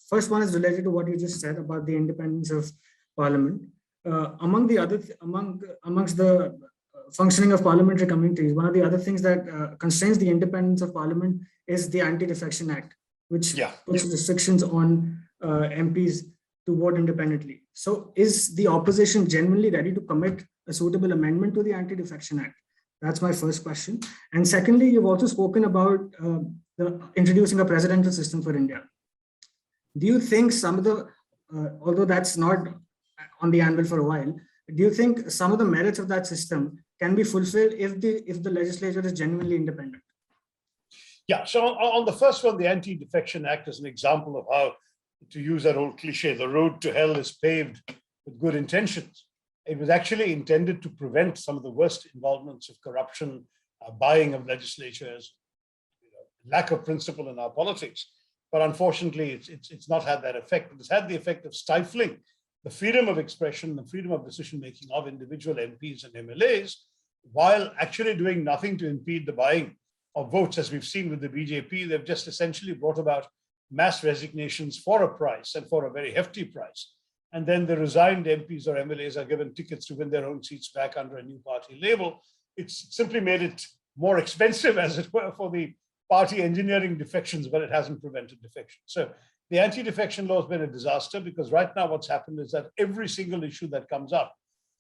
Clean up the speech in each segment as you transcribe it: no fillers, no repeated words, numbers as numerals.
first one is related to what you just said about the independence of Parliament. Amongst the functioning of parliamentary committees, one of the other things that constrains the independence of Parliament is the Anti-Defection Act, which puts restrictions on MPs to vote independently. So is the opposition genuinely ready to commit a suitable amendment to the Anti-Defection Act? That's my first question. And secondly, you've also spoken about introducing a presidential system for India. Do you think some of the, although that's not on the anvil for a while, do you think some of the merits of that system can be fulfilled if the legislature is genuinely independent? Yeah, so on the first one, the Anti-Defection Act is an example of how, to use that old cliche, the road to hell is paved with good intentions. It was actually intended to prevent some of the worst involvements of corruption, buying of legislatures, lack of principle in our politics. But unfortunately, it's not had that effect. It's had the effect of stifling the freedom of expression, the freedom of decision-making of individual MPs and MLAs, while actually doing nothing to impede the buying of votes. As we've seen with the BJP, they've just essentially brought about mass resignations for a price and for a very hefty price. And then the resigned MPs or MLAs are given tickets to win their own seats back under a new party label. It's simply made it more expensive, as it were, for the party engineering defections, but it hasn't prevented defection. So the anti-defection law has been a disaster, because right now what's happened is that every single issue that comes up,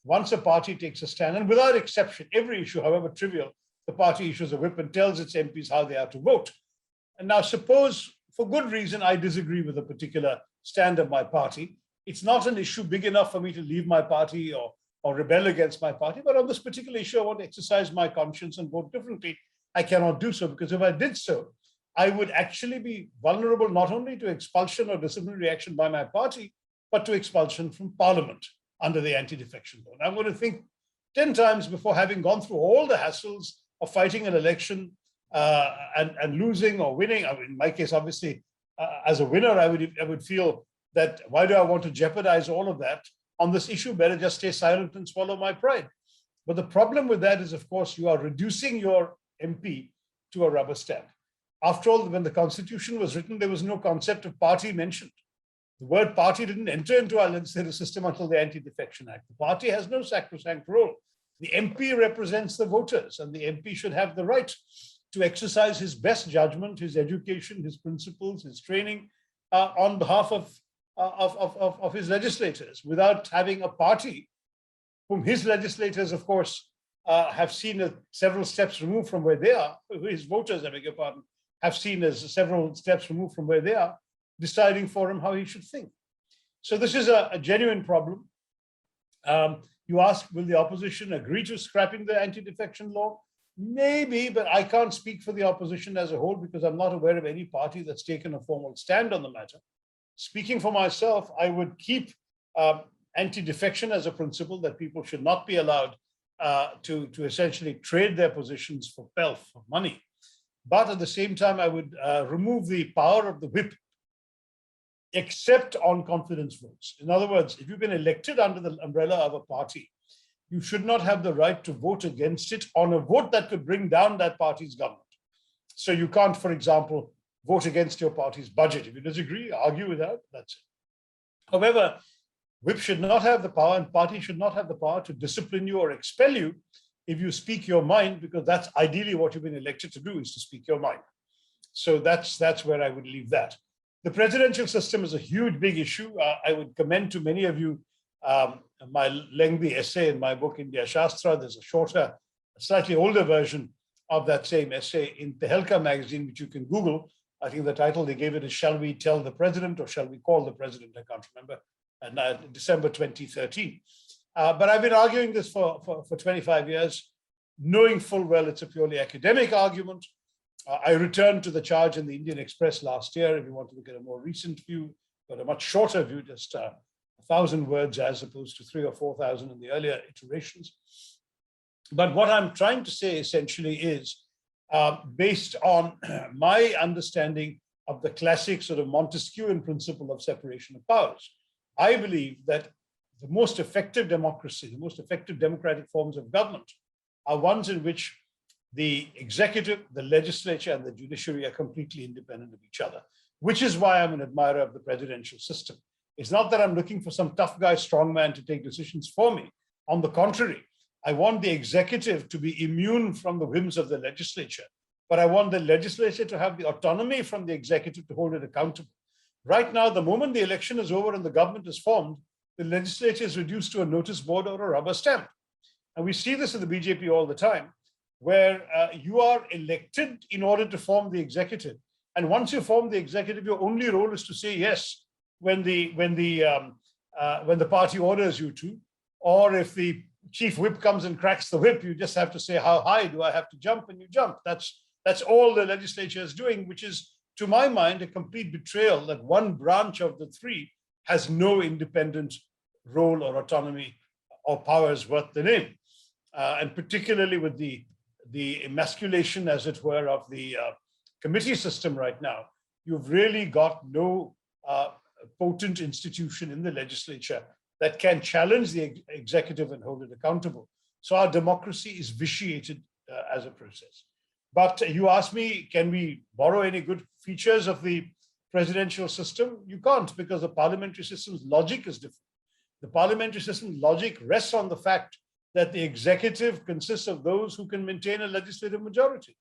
once a party takes a stand, and without exception, every issue, however trivial, the party issues a whip and tells its MPs how they are to vote. And now suppose, for good reason, I disagree with a particular stand of my party. It's not an issue big enough for me to leave my party or rebel against my party, but on this particular issue, I want to exercise my conscience and vote differently. I cannot do so, because if I did so, I would actually be vulnerable not only to expulsion or disciplinary action by my party, but to expulsion from Parliament under the Anti-Defection Law. And I'm going to think 10 times before having gone through all the hassles of fighting an election and losing or winning. I mean, in my case, obviously, as a winner, I would feel that why do I want to jeopardize all of that on this issue? Better just stay silent and swallow my pride. But the problem with that is, of course, you are reducing your MP to a rubber stamp. After all, when the Constitution was written, there was no concept of party mentioned. The word party didn't enter into our legislative system until the Anti-Defection Act. The party has no sacrosanct role. The MP represents the voters, and the MP should have the right to exercise his best judgment, his education, his principles, his training on behalf of his legislators, without having a party whom his legislators, of course, have seen as several steps removed from where they are, his voters, I beg your pardon, have seen as several steps removed from where they are, deciding for him how he should think. So this is a genuine problem. You ask, will the opposition agree to scrapping the anti-defection law? Maybe, but I can't speak for the opposition as a whole, because I'm not aware of any party that's taken a formal stand on the matter. Speaking for myself, I would keep anti-defection as a principle, that people should not be allowed to essentially trade their positions for pelf, for money. But at the same time, I would remove the power of the whip, except on confidence votes. In other words, if you've been elected under the umbrella of a party, you should not have the right to vote against it on a vote that could bring down that party's government. So you can't, for example, vote against your party's budget. If you disagree, argue with that, that's it. However, whip should not have the power, and party should not have the power to discipline you or expel you if you speak your mind, because that's ideally what you've been elected to do, is to speak your mind. So that's where I would leave that. The presidential system is a huge, big issue. I would commend to many of you my lengthy essay in my book, India Shastra. There's a shorter, slightly older version of that same essay in Tehelka magazine, which you can Google. I think the title they gave it is Shall We Tell the President, or Shall We Call the President? I can't remember. December 2013. But I've been arguing this for 25 years, knowing full well it's a purely academic argument. I returned to the charge in the Indian Express last year. If you want to look at a more recent view, but a much shorter view, just 1,000 words as opposed to 3,000 or 4,000 in the earlier iterations. But what I'm trying to say essentially is, based on my understanding of the classic sort of Montesquieuian principle of separation of powers, I believe that the most effective democracy, the most effective democratic forms of government are ones in which the executive, the legislature, and the judiciary are completely independent of each other. which is why I'm an admirer of the presidential system. It's not that I'm looking for some tough guy, strongman to take decisions for me. On the contrary, I want the executive to be immune from the whims of the legislature, but I want the legislature to have the autonomy from the executive to hold it accountable. Right now, the moment the election is over and the government is formed, the legislature is reduced to a notice board or a rubber stamp. And we see this in the BJP all the time, where you are elected in order to form the executive. And once you form the executive, your only role is to say yes when the party orders you to, or if the chief whip comes and cracks the whip, you just have to say, how high do I have to jump? And you jump. That's all the legislature is doing, which is, to my mind, a complete betrayal that one branch of the three has no independent role or autonomy or powers worth the name. And particularly with the emasculation, as it were, of the committee system right now, you've really got no potent institution in the legislature that can challenge the executive and hold it accountable. So our democracy is vitiated as a process. But you ask me, can we borrow any good features of the presidential system? You can't, because the parliamentary system's logic is different. The parliamentary system's logic rests on the fact that the executive consists of those who can maintain a legislative majority.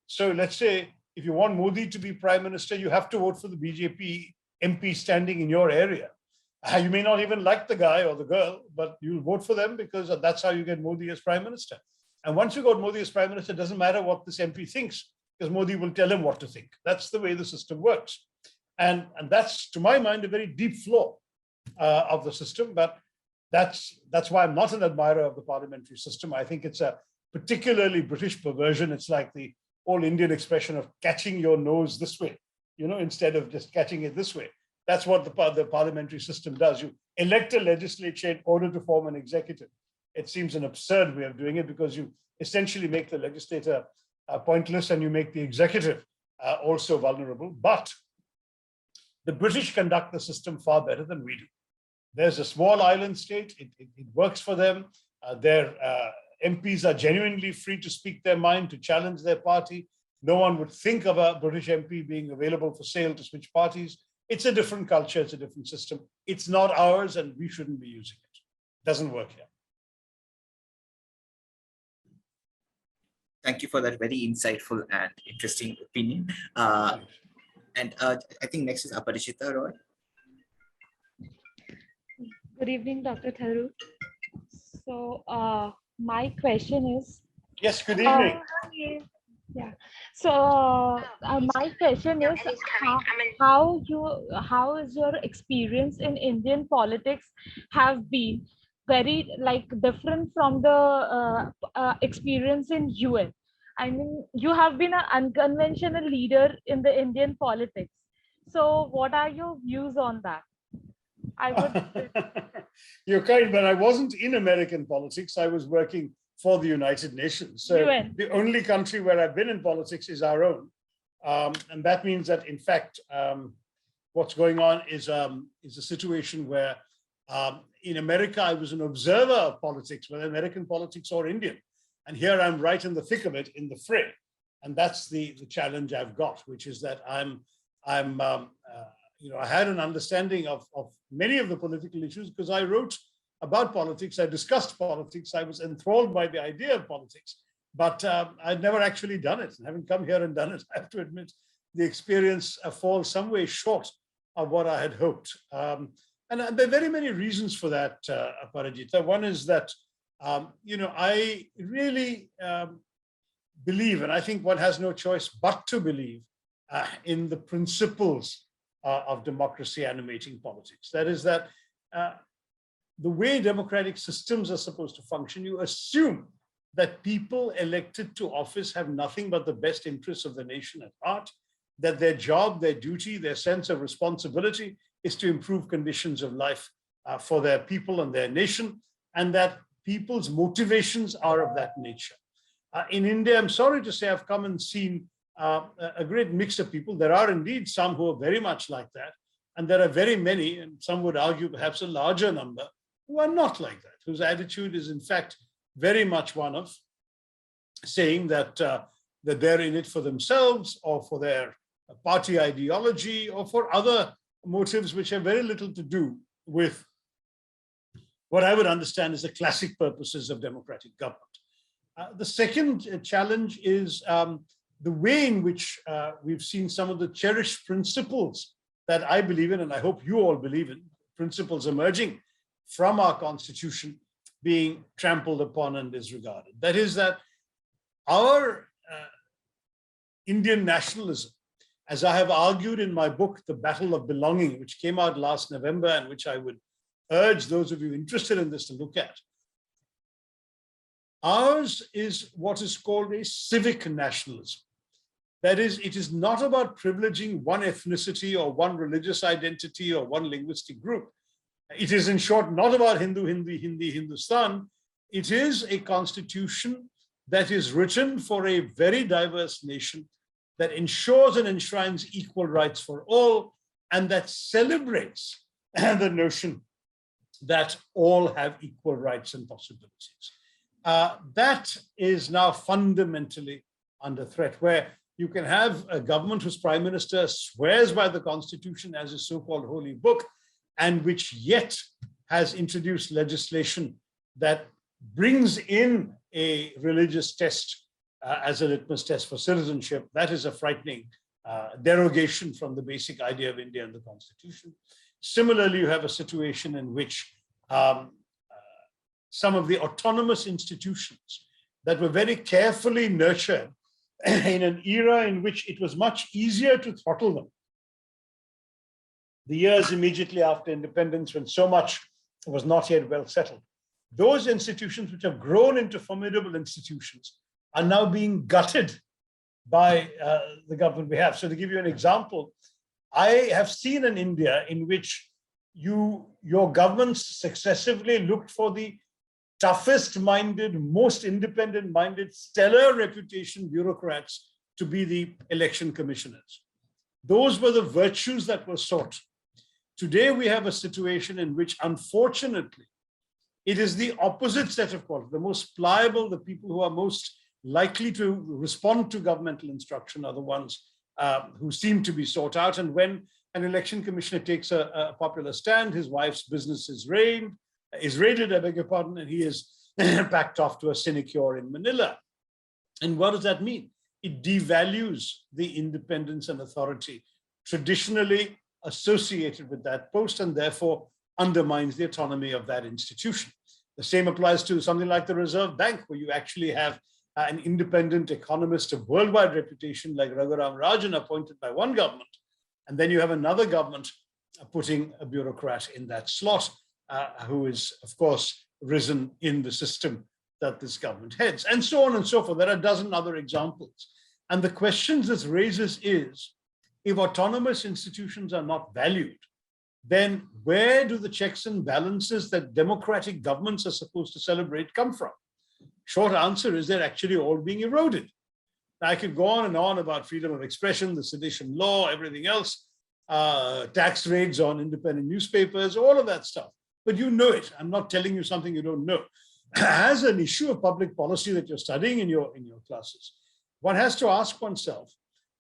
So let's say, if you want Modi to be prime minister, you have to vote for the BJP MP standing in your area. You may not even like the guy or the girl, but you'll vote for them because that's how you get Modi as prime minister. And once you got Modi as prime minister, it doesn't matter what this MP thinks, because Modi will tell him what to think. That's the way the system works. And that's, to my mind, a very deep flaw of the system. But that's why I'm not an admirer of the parliamentary system. I think it's a particularly British perversion. It's like the old Indian expression of catching your nose this way, instead of just catching it this way. That's what the parliamentary system does. You elect a legislature in order to form an executive. It seems an absurd way of doing it, because you essentially make the legislator pointless and you make the executive also vulnerable. But the British conduct the system far better than we do. There's a small island state. It works for them. Their MPs are genuinely free to speak their mind, to challenge their party. No one would think of a British MP being available for sale to switch parties. It's a different culture. It's a different system. It's not ours, and we shouldn't be using it. It doesn't work here. Thank you for that very insightful and interesting opinion. I think next is Aparajita Roy. Good evening, Dr. Tharoor. So my question is. Yes, good evening. Yeah. So my question is, how is your experience in Indian politics have been very different from the experience in UN? I mean, you have been an unconventional leader in the Indian politics. So what are your views on that? I would. You're kind, but I wasn't in American politics. I was working for the United Nations. So UN. The only country where I've been in politics is our own. And that means that, in fact, what's going on is a situation where in America, I was an observer of politics, whether American politics or Indian. And here I'm right in the thick of it, in the fray. And that's the challenge I've got, which is that I had an understanding of many of the political issues because I wrote about politics. I discussed politics. I was enthralled by the idea of politics, but I'd never actually done it. And having come here and done it, I have to admit the experience falls some way short of what I had hoped. And there are very many reasons for that, Aparajita. One is that, I really believe, and I think one has no choice but to believe in the principles of democracy animating politics. That is that the way democratic systems are supposed to function, you assume that people elected to office have nothing but the best interests of the nation at heart, that their job, their duty, their sense of responsibility is to improve conditions of life for their people and their nation, and that people's motivations are of that nature. In India, I'm sorry to say, I've come and seen a great mix of people. There are indeed some who are very much like that, and there are very many, and some would argue perhaps a larger number, who are not like that, whose attitude is in fact very much one of saying that they're in it for themselves or for their party ideology or for other motives which have very little to do with what I would understand as the classic purposes of democratic government. The second challenge is the way in which we've seen some of the cherished principles that I believe in, and I hope you all believe in, principles emerging from our constitution being trampled upon and disregarded. That is that our Indian nationalism, as I have argued in my book, The Battle of Belonging, which came out last November and which I would urge those of you interested in this to look at, ours is what is called a civic nationalism. That is, it is not about privileging one ethnicity or one religious identity or one linguistic group. It is, in short, not about Hindu, Hindi, Hindi, Hindustan. It is a constitution that is written for a very diverse nation, that ensures and enshrines equal rights for all, and that celebrates the notion that all have equal rights and possibilities. That is now fundamentally under threat, where you can have a government whose prime minister swears by the constitution as a so-called holy book, and which yet has introduced legislation that brings in a religious test as a litmus test for citizenship. That is a frightening derogation from the basic idea of India and the constitution. Similarly, you have a situation in which some of the autonomous institutions that were very carefully nurtured in an era in which it was much easier to throttle them. The years immediately after independence, when so much was not yet well settled. Those institutions which have grown into formidable institutions are now being gutted by the government we have. So to give you an example, I have seen an India in which your governments successively looked for the toughest-minded, most independent-minded, stellar reputation bureaucrats to be the election commissioners. Those were the virtues that were sought. Today, we have a situation in which, unfortunately, it is the opposite set of qualities. The most pliable, the people who are most likely to respond to governmental instruction are the ones who seem to be sought out. And when an election commissioner takes a popular stand, his wife's business is raided, I beg your pardon, and he is packed off to a sinecure in Manila. And what does that mean? It devalues the independence and authority traditionally associated with that post, and therefore undermines the autonomy of that institution. The same applies to something like the Reserve Bank, where you actually have an independent economist of worldwide reputation like Raghuram Rajan appointed by one government, and then you have another government putting a bureaucrat in that slot, who is, of course, risen in the system that this government heads, and so on and so forth. There are a dozen other examples. And the questions this raises is, if autonomous institutions are not valued, then where do the checks and balances that democratic governments are supposed to celebrate come from? Short answer is they're actually all being eroded. Now, I could go on and on about freedom of expression, the sedition law, everything else, tax raids on independent newspapers, all of that stuff. But you know it. I'm not telling you something you don't know. As an issue of public policy that you're studying in your classes, one has to ask oneself,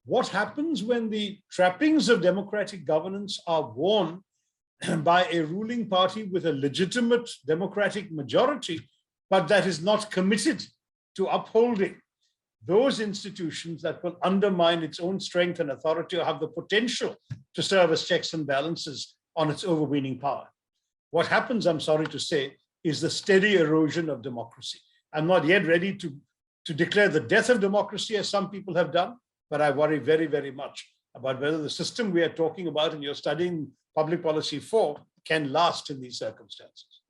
what happens when the trappings of democratic governance are worn by a ruling party with a legitimate democratic majority, but that is not committed to upholding those institutions that will undermine its own strength and authority or have the potential to serve as checks and balances on its overweening power? What happens, I'm sorry to say, is the steady erosion of democracy. I'm not yet ready to declare the death of democracy, as some people have done, but I worry very, very much about whether the system we are talking about and you're studying public policy for can last in these circumstances.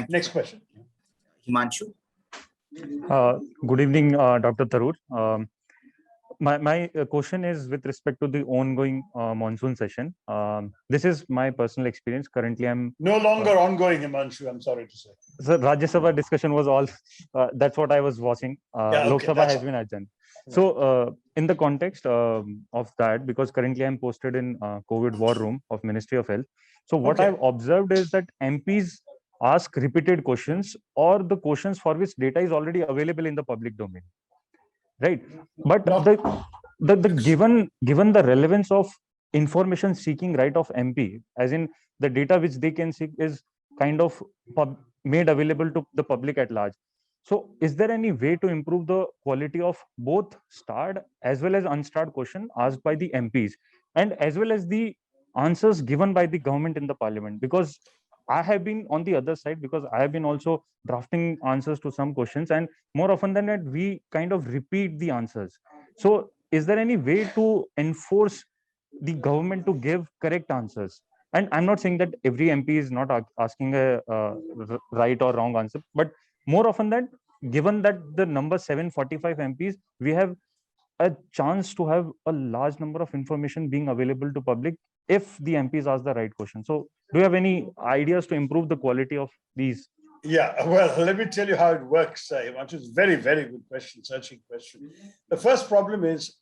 Next question. Himanshu. Good evening, Dr. Tharoor. My question is with respect to the ongoing monsoon session. This is my personal experience. Currently, I'm no longer ongoing, Himanshu, I'm sorry to say. So Rajya Sabha discussion was all, that's what I was watching. Lok Sabha has been adjourned. So in the context of that, because currently I'm posted in COVID war room of Ministry of Health. So what I've observed is that MPs ask repeated questions, or the questions for which data is already available in the public domain. right? But given the relevance of information seeking right of MP, as in the data which they can seek is kind of made available to the public at large. So is there any way to improve the quality of both starred as well as unstarred question asked by the MPs, and as well as the answers given by the government in the parliament? Because I have been on the other side, because I have been also drafting answers to some questions, and more often than not, we kind of repeat the answers. So is there any way to enforce the government to give correct answers? And I'm not saying that every MP is not asking a right or wrong answer, but more often that, given that the number 745 MPs, we have a chance to have a large number of information being available to public if the MPs ask the right question. So do you have any ideas to improve the quality of these? Yeah, well, let me tell you how it works, Himanshu. It's a very, very good question, searching question. The first problem is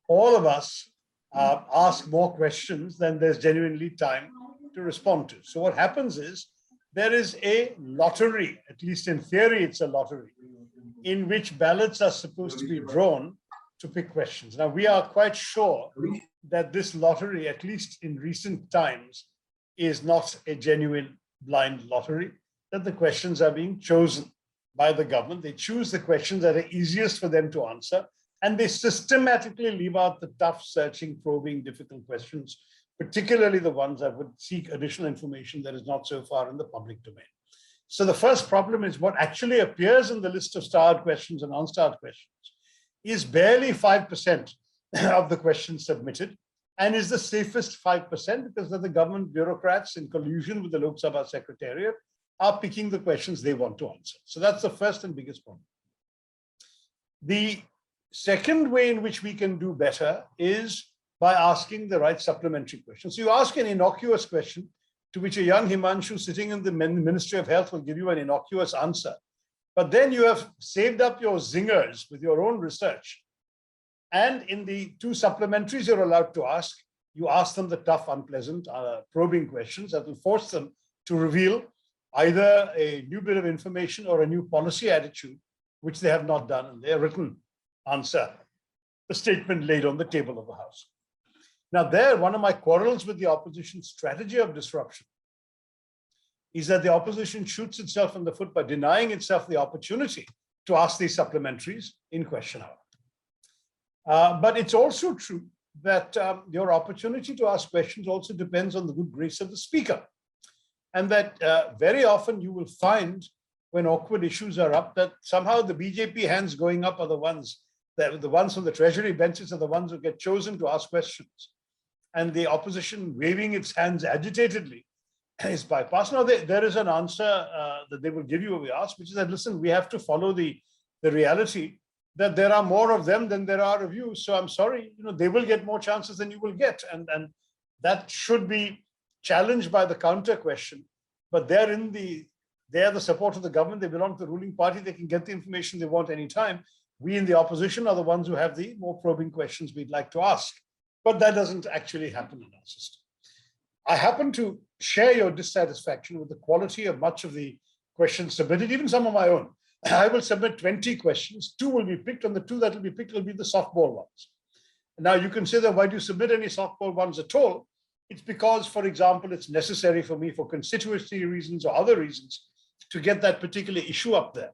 all of us ask more questions than there's genuinely time to respond to. So what happens is there is a lottery, at least in theory, it's a lottery, in which ballots are supposed to be drawn to pick questions. Now, we are quite sure that this lottery, at least in recent times, is not a genuine blind lottery, that the questions are being chosen by the government. They choose the questions that are easiest for them to answer, and they systematically leave out the tough, searching, probing, difficult questions, particularly the ones that would seek additional information that is not so far in the public domain. So the first problem is what actually appears in the list of starred questions and unstarred questions is barely 5% of the questions submitted, and is the safest 5% because the government bureaucrats in collusion with the Lok Sabha Secretariat are picking the questions they want to answer. So that's the first and biggest problem. The second way in which we can do better is by asking the right supplementary questions. So you ask an innocuous question to which a young Himanshu sitting in the Ministry of Health will give you an innocuous answer. But then you have saved up your zingers with your own research. And in the two supplementaries you're allowed to ask, you ask them the tough, unpleasant, probing questions that will force them to reveal either a new bit of information or a new policy attitude, which they have not done in their written answer, the statement laid on the table of the House. Now there, one of my quarrels with the opposition strategy of disruption is that the opposition shoots itself in the foot by denying itself the opportunity to ask these supplementaries in question hour. But it's also true that your opportunity to ask questions also depends on the good grace of the speaker. And that very often you will find when awkward issues are up that somehow the BJP hands going up are the ones from the Treasury benches are the ones who get chosen to ask questions. And the opposition waving its hands agitatedly is bypassed. Now, there is an answer that they will give you when we ask, which is that, listen, we have to follow the reality that there are more of them than there are of you. So I'm sorry, they will get more chances than you will get. And that should be challenged by the counter question. But they are the support of the government. They belong to the ruling party. They can get the information they want anytime. We in the opposition are the ones who have the more probing questions we'd like to ask. But that doesn't actually happen in our system. I happen to share your dissatisfaction with the quality of much of the questions submitted, even some of my own. I will submit 20 questions, 2 will be picked, and the 2 that will be picked will be the softball ones. Now you can say that why do you submit any softball ones at all? It's because, for example, it's necessary for me for constituency reasons or other reasons to get that particular issue up there.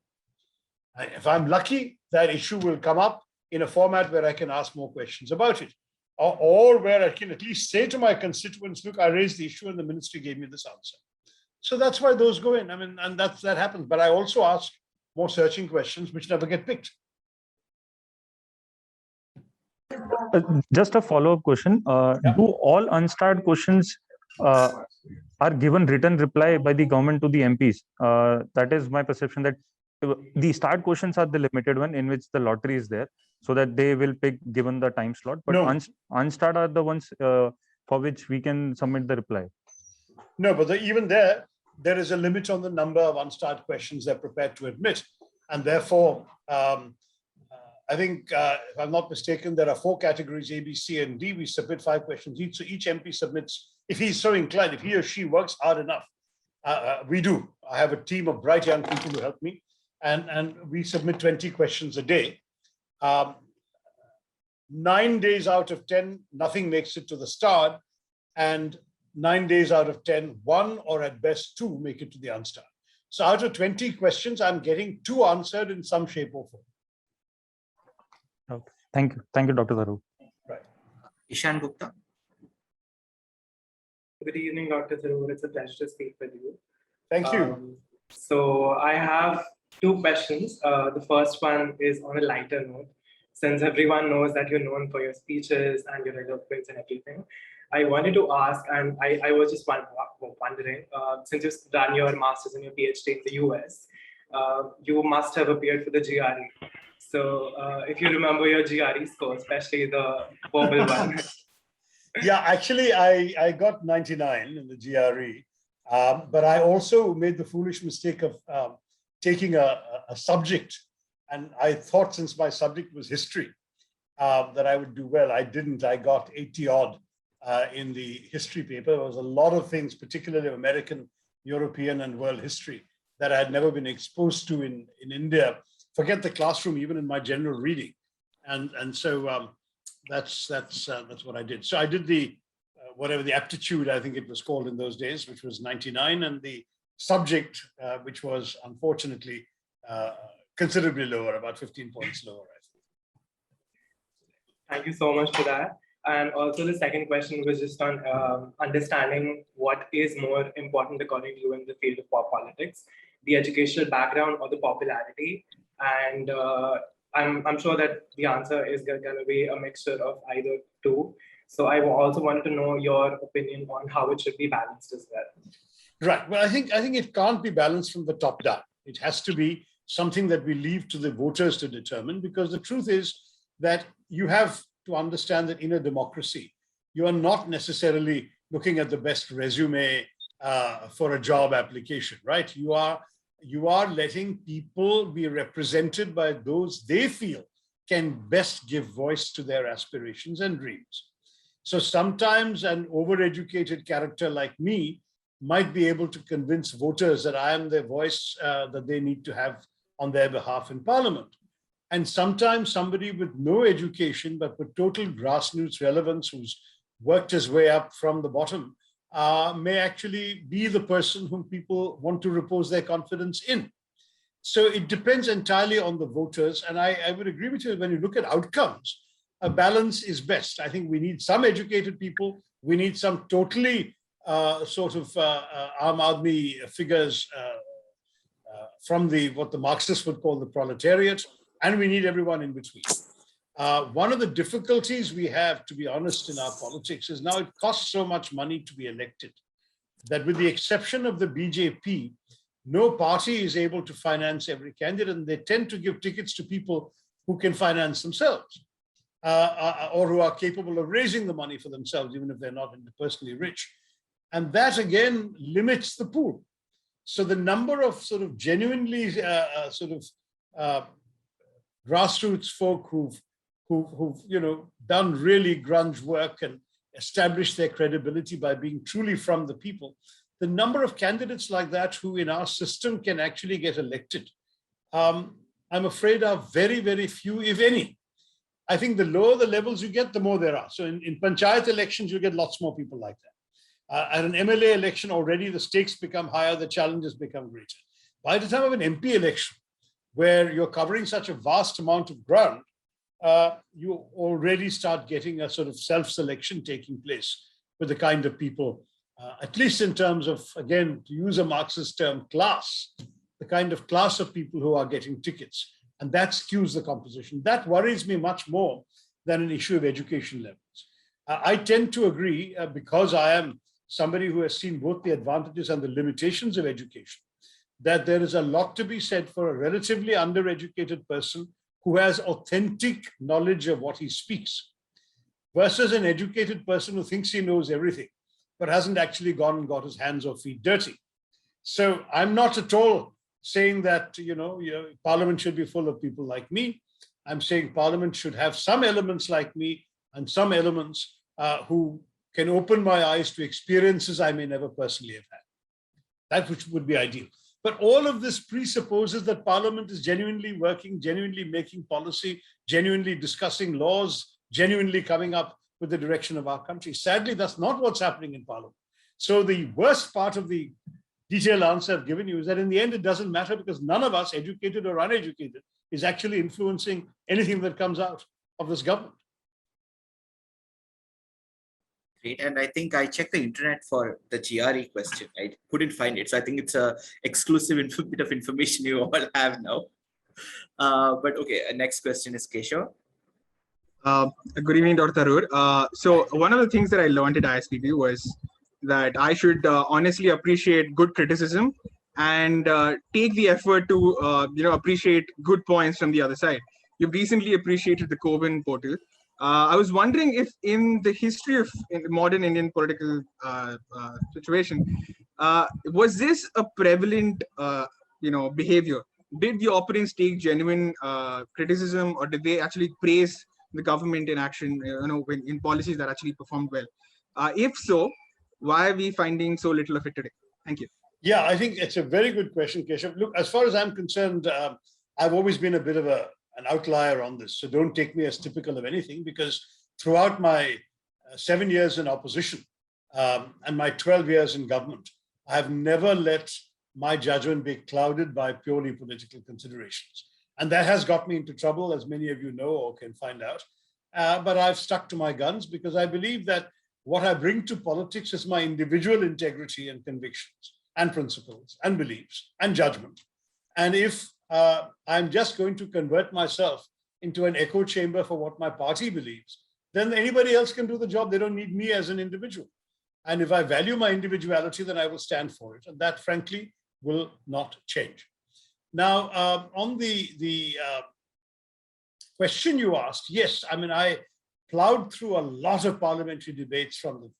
If I'm lucky, that issue will come up in a format where I can ask more questions about it. Or where I can at least say to my constituents, look, I raised the issue and the ministry gave me this answer. So that's why those go in. I mean, and that happens. But I also ask more searching questions which never get picked. Just a follow-up question. Do all unstarred questions are given written reply by the government to the MPs? That is my perception, that the starred questions are the limited one in which the lottery is there, so that they will pick given the time slot. But no. Unstarred are the ones for which we can submit the reply. No, but even there is a limit on the number of unstarred questions they're prepared to admit. And therefore, I think, if I'm not mistaken, there are 4 categories, A, B, C, and D. We submit 5 questions each. So each MP submits, if he's so inclined, if he or she works hard enough. We do. I have a team of bright young people who help me. And we submit 20 questions a day. 9 days out of 10, nothing makes it to the starred, and 9 days out of 10, 1 or at best 2 make it to the unstarred. So out of 20 questions, I'm getting 2 answered in some shape or form. Okay. Thank you, Dr. Tharoor. Right. Ishan Gupta. Good evening, Dr. Tharoor. It's a pleasure to speak with you. Thank you. So I have 2 questions. The first one is on a lighter note. Since everyone knows that you're known for your speeches and your eloquence and everything, I wanted to ask, and I was just wondering, since you've done your master's and your PhD in the US, you must have appeared for the GRE. So if you remember your GRE score, especially the verbal one. Yeah, actually, I got 99 in the GRE, but I also made the foolish mistake of taking a subject. And I thought, since my subject was history, that I would do well. I didn't. I got 80 odd in the history paper. There was a lot of things, particularly American, European, and world history, that I had never been exposed to in India. Forget the classroom, even in my general reading. And so that's what I did. So I did the whatever the aptitude, I think it was called in those days, which was 99, and the subject, which was unfortunately considerably lower, about 15 points lower, I think. Thank you so much for that. And also the second question was just on understanding what is more important according to you in the field of politics, the educational background or the popularity. And I'm sure that the answer is going to be a mixture of either 2. So I also wanted to know your opinion on how it should be balanced as well. Right. Well, I think it can't be balanced from the top down. It has to be something that we leave to the voters to determine, because the truth is that you have to understand that in a democracy, you are not necessarily looking at the best resume for a job application, right? You are letting people be represented by those they feel can best give voice to their aspirations and dreams. So sometimes an overeducated character like me might be able to convince voters that I am the voice that they need to have on their behalf in Parliament. And sometimes somebody with no education, but with total grassroots relevance, who's worked his way up from the bottom, may actually be the person whom people want to repose their confidence in. So it depends entirely on the voters. And I would agree with you, when you look at outcomes, a balance is best. I think we need some educated people. We need some totally sort of Aam Aadmi figures from what the Marxists would call the proletariat, and we need everyone in between. One of the difficulties we have, to be honest, in our politics is now it costs so much money to be elected that, with the exception of the BJP, no party is able to finance every candidate, and they tend to give tickets to people who can finance themselves or who are capable of raising the money for themselves, even if they're not personally rich. And that, again, limits the pool. So the number of sort of genuinely grassroots folk who've done really grunge work and established their credibility by being truly from the people, the number of candidates like that who in our system can actually get elected, I'm afraid are very, very few, if any. I think the lower the levels you get, the more there are. So in panchayat elections, you get lots more people like that. At an MLA election, already the stakes become higher, the challenges become greater. By the time of an MP election, where you're covering such a vast amount of ground, you already start getting a sort of self-selection taking place with the kind of people, at least in terms of, again, to use a Marxist term, class, the kind of class of people who are getting tickets. And that skews the composition. That worries me much more than an issue of education levels. I tend to agree, because I am somebody who has seen both the advantages and the limitations of education, that there is a lot to be said for a relatively undereducated person who has authentic knowledge of what he speaks, versus an educated person who thinks he knows everything, but hasn't actually gone and got his hands or feet dirty. So I'm not at all saying that Parliament should be full of people like me. I'm saying Parliament should have some elements like me and some elements who can open my eyes to experiences I may never personally have had. That which would be ideal. But all of this presupposes that Parliament is genuinely working, genuinely making policy, genuinely discussing laws, genuinely coming up with the direction of our country. Sadly, that's not what's happening in Parliament. So the worst part of the detailed answer I've given you is that in the end, it doesn't matter because none of us, educated or uneducated, is actually influencing anything that comes out of this government. Great. And I think I checked the internet for the GRE question. I couldn't find it. So I think it's a exclusive bit of information you all have now. But okay, next question is Keshav. Good evening, Dr. Tharoor. So one of the things that I learned at ISPP was that I should honestly appreciate good criticism and take the effort to appreciate good points from the other side. You've recently appreciated the Coven portal. I was wondering if in the history of modern Indian political situation, was this a prevalent behavior? Did the opponents take genuine criticism, or did they actually praise the government in action, in policies that actually performed well? If so, why are we finding so little of it today? Thank you. Yeah, I think it's a very good question, Keshav. Look, as far as I'm concerned, I've always been a bit of an outlier on this. So don't take me as typical of anything, because throughout my 7 years in opposition and my 12 years in government, I have never let my judgment be clouded by purely political considerations. And that has got me into trouble, as many of you know or can find out. But I've stuck to my guns because I believe that what I bring to politics is my individual integrity and convictions and principles and beliefs and judgment. And if I'm just going to convert myself into an echo chamber for what my party believes, then anybody else can do the job. They don't need me as an individual. And if I value my individuality, then I will stand for it. And that, frankly, will not change. Now, on the question you asked, yes, I mean, I plowed through a lot of parliamentary debates from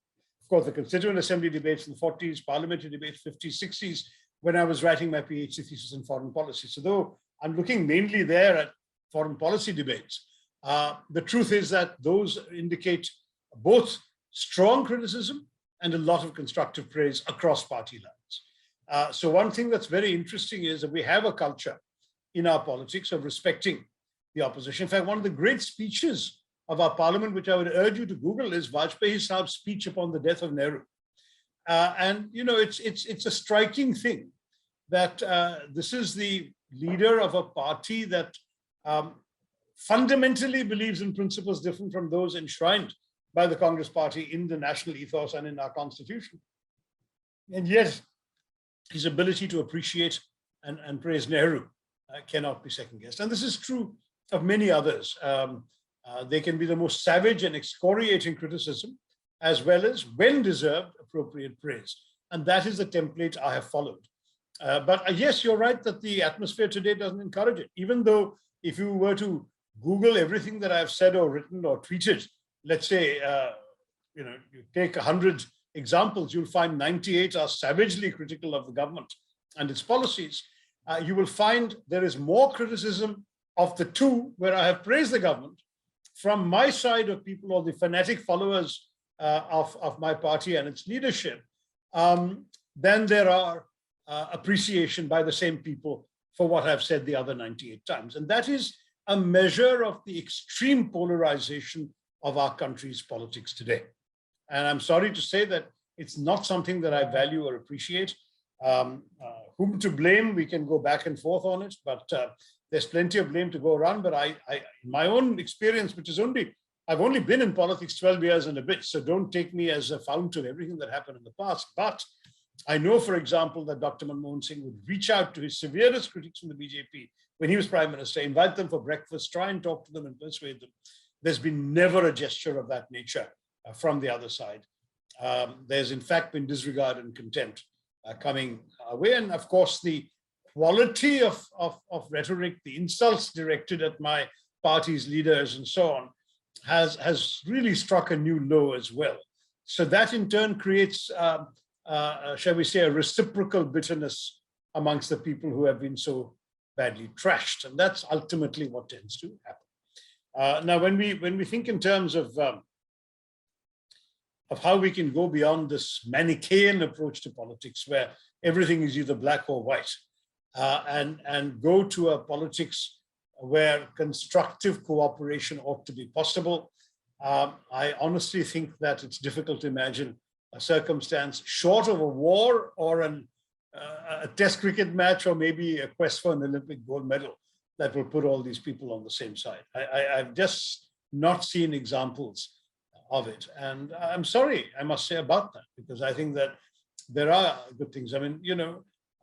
of course, the Constituent Assembly debates in the 40s, parliamentary debates 50s, 60s, when I was writing my PhD thesis in foreign policy. So though I'm looking mainly there at foreign policy debates, the truth is that those indicate both strong criticism and a lot of constructive praise across party lines. So one thing that's very interesting is that we have a culture in our politics of respecting the opposition. In fact, one of the great speeches of our parliament, which I would urge you to Google, is Vajpayee Saab's speech upon the death of Nehru. And it's a striking thing that this is the leader of a party that fundamentally believes in principles different from those enshrined by the Congress Party in the national ethos and in our constitution. And yet, his ability to appreciate and praise Nehru cannot be second-guessed. And this is true of many others. They can be the most savage and excoriating criticism, as well as, when deserved, appropriate praise. And that is the template I have followed. But yes, you're right that the atmosphere today doesn't encourage it. Even though if you were to Google everything that I've said or written or tweeted, let's say, you take 100 examples, you'll find 98 are savagely critical of the government and its policies. You will find there is more criticism of the two where I have praised the government from my side of people or the fanatic followers of my party and its leadership, then there are appreciation by the same people for what I've said the other 98 times. And that is a measure of the extreme polarization of our country's politics today. And I'm sorry to say that it's not something that I value or appreciate. Whom to blame, we can go back and forth on it, but there's plenty of blame to go around. But my own experience, which is I've only been in politics 12 years and a bit, so don't take me as a fount of everything that happened in the past. But I know, for example, that Dr. Manmohan Singh would reach out to his severest critics from the BJP when he was prime minister, invite them for breakfast, try and talk to them and persuade them. There's been never a gesture of that nature from the other side. There's in fact been disregard and contempt coming our way. And of course, the quality of rhetoric, the insults directed at my party's leaders and so on, has really struck a new low as well. So that in turn creates, shall we say, a reciprocal bitterness amongst the people who have been so badly trashed. And that's ultimately what tends to happen. Now, when we think in terms of how we can go beyond this Manichaean approach to politics, where everything is either black or white, and go to a politics where constructive cooperation ought to be possible. I honestly think that it's difficult to imagine a circumstance short of a war or a test cricket match or maybe a quest for an Olympic gold medal that will put all these people on the same side. I've just not seen examples of it. And I'm sorry, I must say about that, because I think that there are good things. I mean,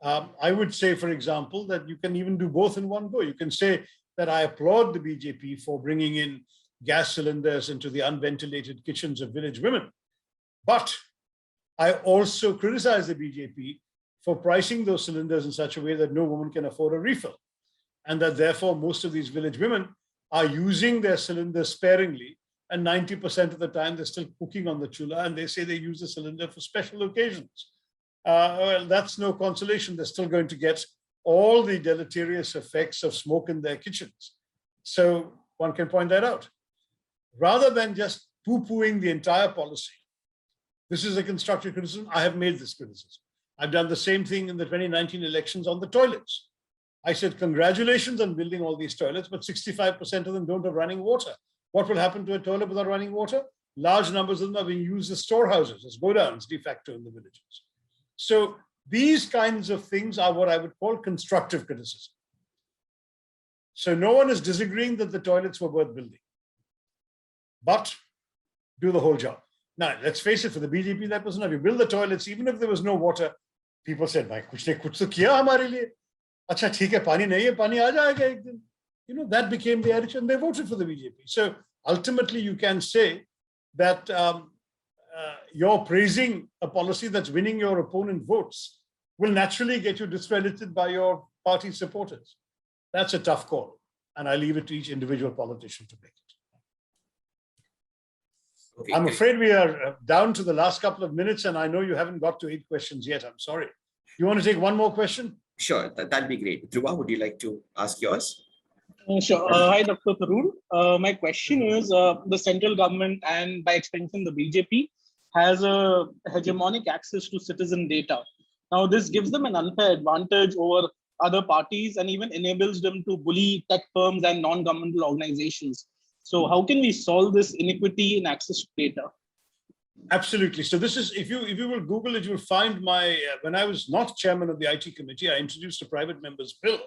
I would say, for example, that you can even do both in one go. You can say that I applaud the BJP for bringing in gas cylinders into the unventilated kitchens of village women. But I also criticize the BJP for pricing those cylinders in such a way that no woman can afford a refill. And that therefore most of these village women are using their cylinders sparingly, and 90% of the time they're still cooking on the chula, and they say they use the cylinder for special occasions. Well, that's no consolation. They're still going to get all the deleterious effects of smoke in their kitchens. So one can point that out. Rather than just poo-pooing the entire policy, this is a constructive criticism. I have made this criticism. I've done the same thing in the 2019 elections on the toilets. I said, congratulations on building all these toilets, but 65% of them don't have running water. What will happen to a toilet without running water? Large numbers of them are being used as storehouses, as godowns de facto in the villages. So these kinds of things are what I would call constructive criticism. So no one is disagreeing that the toilets were worth building, but do the whole job. Now, let's face it, for the BJP, that was enough. You build the toilets, even if there was no water, people said, "Bhai, kuch ne kuch to kiya hamare liye. Acha, theek hai, pani nahi hai, pani aa jayega ek din." That became the attitude, and they voted for the BJP. So ultimately, you can say that you're praising a policy that's winning your opponent votes will naturally get you discredited by your party supporters. That's a tough call, and I leave it to each individual politician to make it. Okay. I'm afraid we are down to the last couple of minutes, and I know you haven't got to 8 questions yet. I'm sorry. You want to take one more question? Sure, that'll be great. Dhruva, would you like to ask yours? Sure. Hi, Dr. Tharoor. My question is, the central government and by extension the BJP has a hegemonic access to citizen data. Now, this gives them an unfair advantage over other parties and even enables them to bully tech firms and non-governmental organizations. So how can we solve this inequity in access to data? Absolutely. So this is, if you will Google it, you'll find my, when I was not chairman of the IT committee, I introduced a private member's bill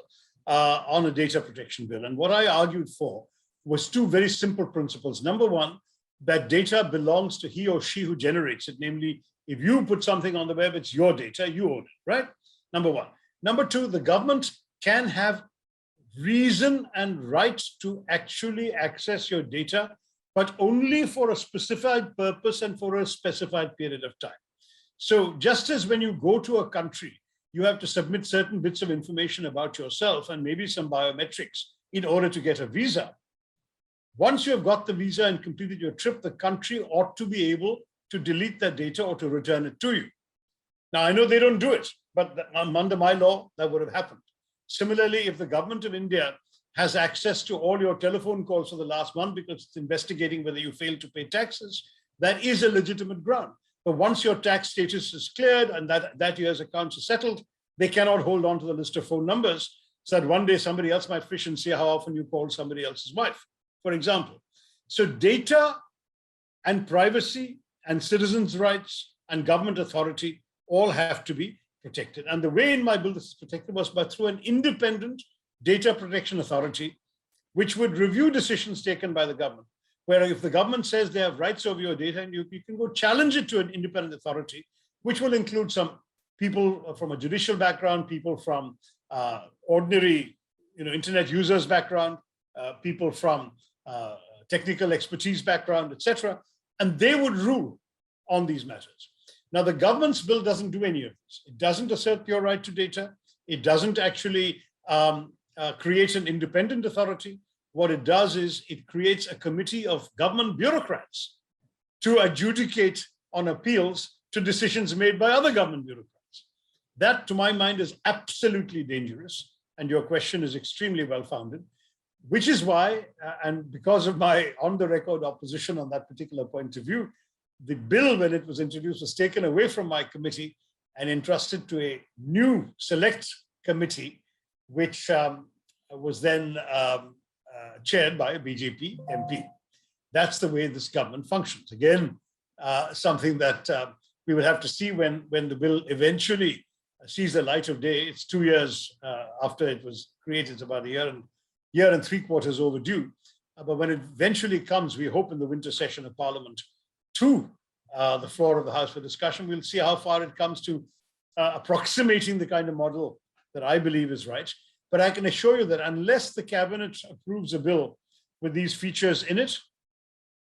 on a data protection bill. And what I argued for was 2 very simple principles. Number 1, that data belongs to he or she who generates it. Namely, if you put something on the web, it's your data, you own it, right? Number 1. Number 2, the government can have reason and right to actually access your data, but only for a specified purpose and for a specified period of time. So just as when you go to a country, you have to submit certain bits of information about yourself and maybe some biometrics in order to get a visa. Once you have got the visa and completed your trip, the country ought to be able to delete that data or to return it to you. Now, I know they don't do it, but under my law, that would have happened. Similarly, if the government of India has access to all your telephone calls for the last month because it's investigating whether you failed to pay taxes, that is a legitimate ground. But once your tax status is cleared and that year's accounts are settled, they cannot hold on to the list of phone numbers so that one day somebody else might fish and see how often you called somebody else's wife, for example. So data and privacy and citizens' rights and government authority all have to be protected. And the way in my bill this is protected was through an independent data protection authority, which would review decisions taken by the government, where if the government says they have rights over your data, and you can go challenge it to an independent authority, which will include some people from a judicial background, people from ordinary internet users background, people from technical expertise background, etc. And they would rule on these matters. Now, the government's bill doesn't do any of this. It doesn't assert your right to data. It doesn't actually create an independent authority. What it does is it creates a committee of government bureaucrats to adjudicate on appeals to decisions made by other government bureaucrats. That, to my mind, is absolutely dangerous. And your question is extremely well-founded, which is why, and because of my on-the-record opposition on that particular point of view, the bill, when it was introduced, was taken away from my committee and entrusted to a new select committee which was then chaired by a BJP MP. That's the way this government functions. Again, something that we will have to see when the bill eventually sees the light of day. It's 2 years after it was created. It's about a year and 3/4 overdue. But when it eventually comes, we hope in the winter session of Parliament to the floor of the House for discussion, we'll see how far it comes to approximating the kind of model that I believe is right. But I can assure you that unless the cabinet approves a bill with these features in it,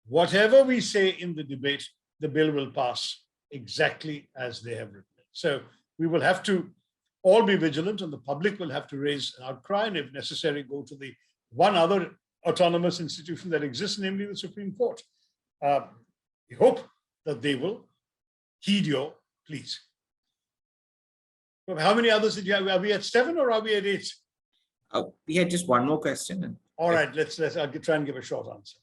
whatever we say in the debate, the bill will pass exactly as they have written it. So we will have to all be vigilant, and the public will have to raise an outcry, and if necessary, go to the one other autonomous institution that exists, namely the Supreme Court. We hope that they will heed your pleas. How many others did you have? Are we at 7 or are we at 8? We had just one more question. All right, I'll try and give a short answer.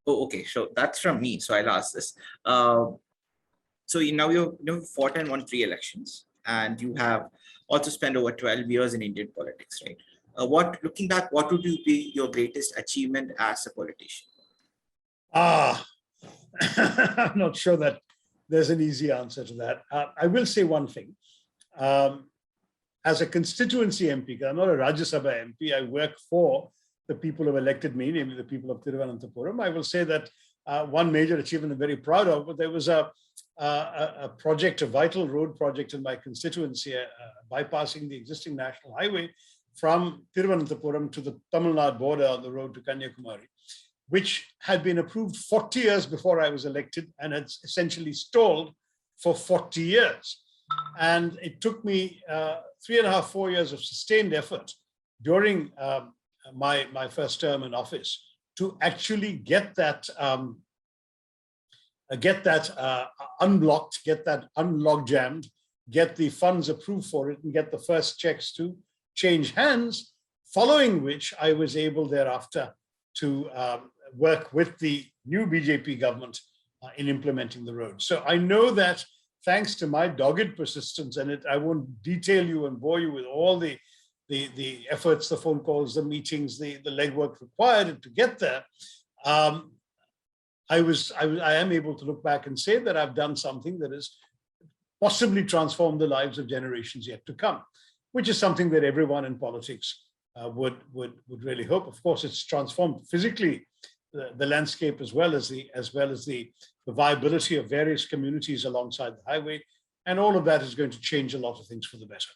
Oh, okay. So that's from me. So I'll ask this. So now you've fought and won 3 elections, and you have also spent over 12 years in Indian politics, right? Looking back, what would be your greatest achievement as a politician? I'm not sure that there's an easy answer to that. I will say one thing. As a constituency MP, because I'm not a Rajya Sabha MP, I work for the people who have elected me, namely the people of Thiruvananthapuram. I will say that one major achievement I'm very proud of, but there was a project, a vital road project in my constituency, bypassing the existing national highway from Thiruvananthapuram to the Tamil Nadu border on the road to Kanyakumari, which had been approved 40 years before I was elected and had essentially stalled for 40 years. And it took me 3.5, 4 years of sustained effort during my first term in office to actually get that unblocked, get that unlog jammed, get the funds approved for it, and get the first checks to change hands, following which I was able thereafter to work with the new BJP government in implementing the road. So I know that thanks to my dogged persistence, and I won't detail you and bore you with all the efforts, the phone calls, the meetings, the legwork required to get there, I am able to look back and say that I've done something that has possibly transformed the lives of generations yet to come, which is something that everyone in politics would really hope. Of course, it's transformed physically the landscape as well as the viability of various communities alongside the highway, and all of that is going to change a lot of things for the better.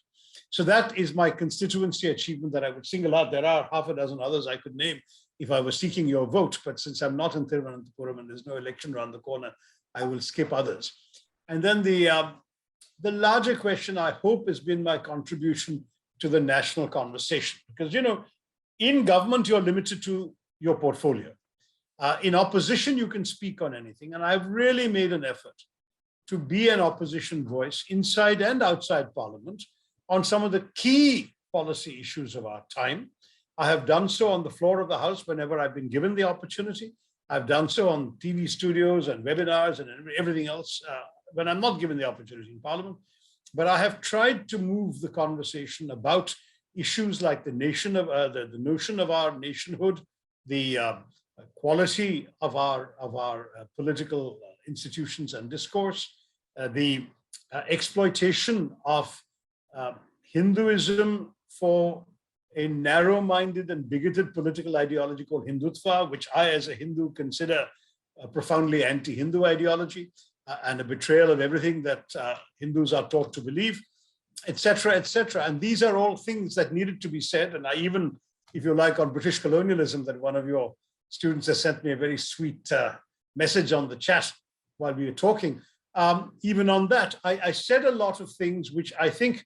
So that is my constituency achievement that I would single out. There are half a dozen others I could name if I was seeking your vote, but since I'm not in Thiruvananthapuram and there's no election around the corner, I will skip others. And then the larger question, I hope, has been my contribution to the national conversation. Because, in government, you're limited to your portfolio. In opposition, you can speak on anything. And I've really made an effort to be an opposition voice inside and outside Parliament on some of the key policy issues of our time. I have done so on the floor of the House whenever I've been given the opportunity. I've done so on TV studios and webinars and everything else when I'm not given the opportunity in Parliament. But I have tried to move the conversation about issues like the notion of our nationhood, the quality of our political institutions and discourse, the exploitation of Hinduism for a narrow-minded and bigoted political ideology called Hindutva, which I, as a Hindu, consider a profoundly anti-Hindu ideology and a betrayal of everything that Hindus are taught to believe, etc., etc. And these are all things that needed to be said. And I even, if you like, on British colonialism, that one of your students has sent me a very sweet message on the chat while we were talking. Even on that, I said a lot of things which I think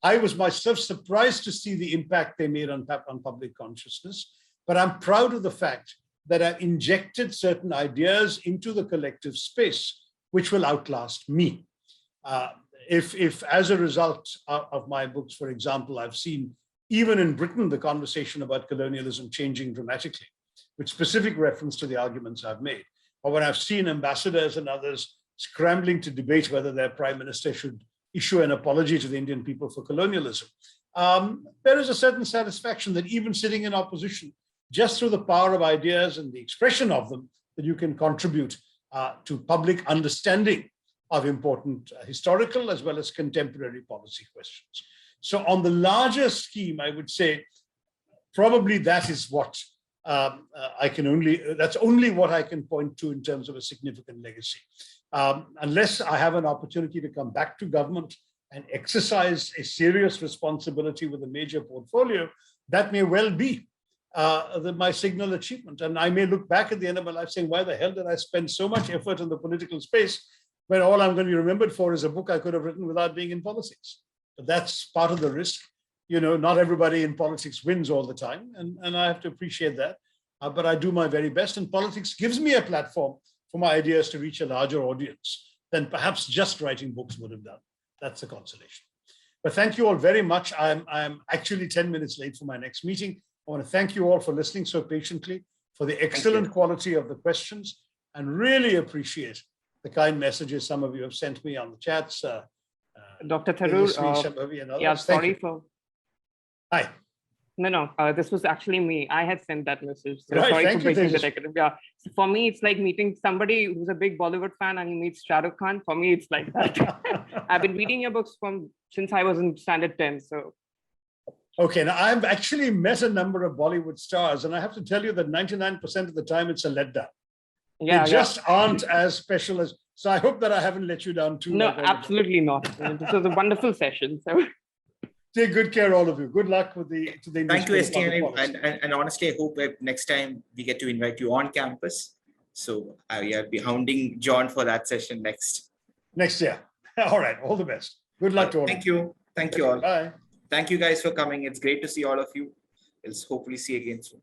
I was myself surprised to see the impact they made on public consciousness. But I'm proud of the fact that I've injected certain ideas into the collective space, which will outlast me. If as a result of my books, for example, I've seen even in Britain, the conversation about colonialism changing dramatically, with specific reference to the arguments I've made, or when I've seen ambassadors and others scrambling to debate whether their prime minister should issue an apology to the Indian people for colonialism. There is a certain satisfaction that even sitting in opposition, just through the power of ideas and the expression of them, that you can contribute to public understanding of important historical as well as contemporary policy questions. So on the larger scheme, I would say probably that is what that's only what I can point to in terms of a significant legacy. Unless I have an opportunity to come back to government and exercise a serious responsibility with a major portfolio, that may well be my signal achievement. And I may look back at the end of my life saying, why the hell did I spend so much effort in the political space when all I'm going to be remembered for is a book I could have written without being in politics? But that's part of the risk. You know, not everybody in politics wins all the time, and I have to appreciate that. But I do my very best, and politics gives me a platform for my ideas to reach a larger audience than perhaps just writing books would have done. That's a consolation. But thank you all very much. I'm actually 10 minutes late for my next meeting. I want to thank you all for listening so patiently, for the excellent quality of the questions, and really appreciate the kind messages some of you have sent me on the chats. Dr. Tharoor, yeah, sorry for... Hi. No, this was actually me. I had sent that message. So right, sorry for breaking the record. Yeah. So for me, it's like meeting somebody who's a big Bollywood fan and he meets Shah Rukh Khan. For me, it's like that. I've been reading your books since I was in standard 10. So. Okay, now I've actually met a number of Bollywood stars, and I have to tell you that 99% of the time it's a letdown. Yeah, they just aren't as special as. So I hope that I haven't let you down too. No, absolutely not. This was a wonderful session. So. Take good care, all of you. Good luck with the. Thank you, ST, and honestly, I hope next time we get to invite you on campus. So I'll be hounding John for that session next. Next year. All right. All the best. Good luck to all. Thank you. Thank you all. Bye. Thank you guys for coming. It's great to see all of you. We'll hopefully see you again soon.